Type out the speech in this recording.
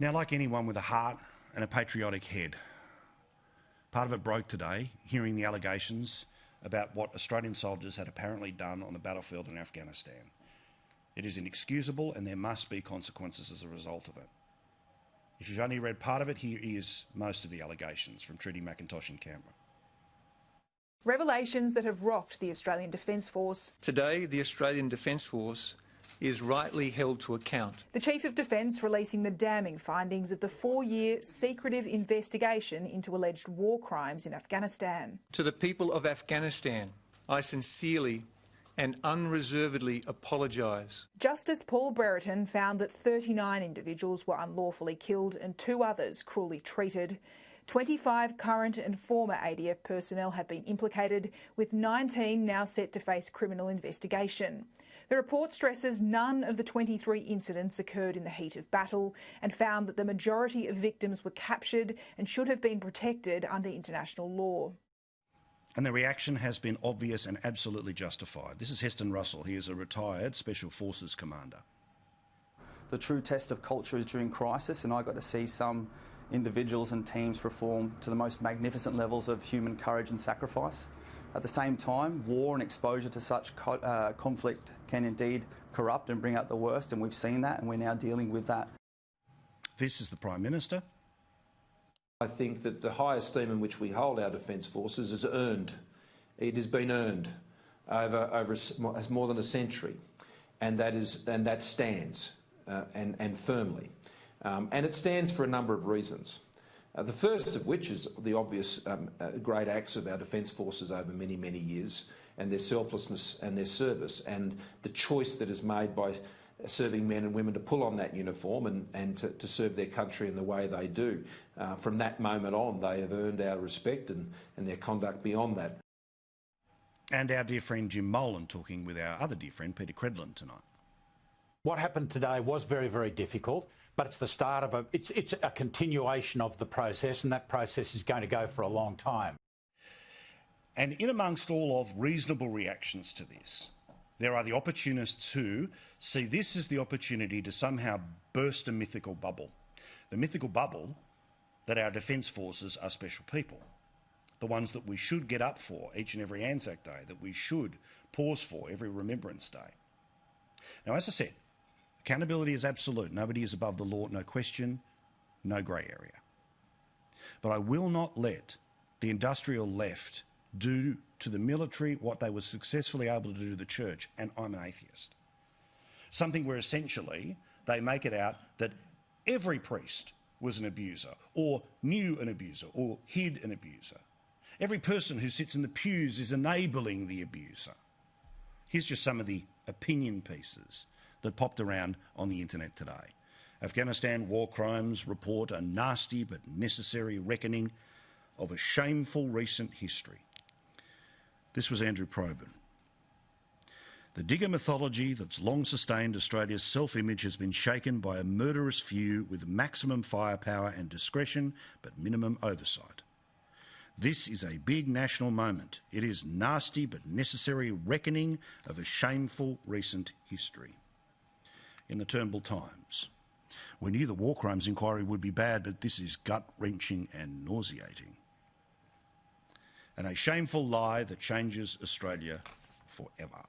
Now, like anyone with a heart and a patriotic head, part of it broke today, hearing the allegations about what Australian soldiers had apparently done on the battlefield in Afghanistan. It is inexcusable and there must be consequences as a result of it. If you've only read part of it, here is most of the allegations from Trudy McIntosh in Canberra. Revelations that have rocked the Australian Defence Force. Today, the Australian Defence Force is rightly held to account. The Chief of Defence releasing the damning findings of the 4-year secretive investigation into alleged war crimes in Afghanistan. To the people of Afghanistan, I sincerely and unreservedly apologise. Justice Paul Brereton found that 39 individuals were unlawfully killed and 2 others cruelly treated. 25 current and former ADF personnel have been implicated, with 19 now set to face criminal investigation. The report stresses none of the 23 incidents occurred in the heat of battle and found that the majority of victims were captured and should have been protected under international law. And the reaction has been obvious and absolutely justified. This is Heston Russell. He is a retired Special Forces commander. The true test of culture is during crisis, and I got to see some individuals and teams perform to the most magnificent levels of human courage and sacrifice. At the same time, war and exposure to such conflict can indeed corrupt and bring out the worst, and we've seen that, and we're now dealing with that. This is the Prime Minister. I think that the high esteem in which we hold our Defence Forces is earned. It has been earned over more than a century, and that stands and firmly. And it stands for a number of reasons. The first of which is the obvious great acts of our Defence Forces over many, many years, and their selflessness and their service, and the choice that is made by serving men and women to pull on that uniform and to serve their country in the way they do. From that moment on, they have earned our respect and their conduct beyond that. And our dear friend Jim Molan talking with our other dear friend Peter Credlin tonight. What happened today was very, very difficult, but it's the start of it's a continuation of the process, and that process is going to go for a long time. And in amongst all of reasonable reactions to this, there are the opportunists who see this as the opportunity to somehow burst a mythical bubble. The mythical bubble that our Defence Forces are special people. The ones that we should get up for each and every Anzac Day, that we should pause for every Remembrance Day. Now, as I said, accountability is absolute. Nobody is above the law, no question, no grey area. But I will not let the industrial left do to the military what they were successfully able to do to the church, and I'm an atheist. Something where essentially they make it out that every priest was an abuser, or knew an abuser, or hid an abuser. Every person who sits in the pews is enabling the abuser. Here's just some of the opinion pieces that popped around on the internet today. Afghanistan war crimes report a nasty but necessary reckoning of a shameful recent history. This was Andrew Probyn. The digger mythology that's long sustained Australia's self-image has been shaken by a murderous few with maximum firepower and discretion, but minimum oversight. This is a big national moment. It is nasty but necessary reckoning of a shameful recent history. In the Turnbull Times, we knew the war crimes inquiry would be bad, but this is gut-wrenching and nauseating. And a shameful lie that changes Australia forever.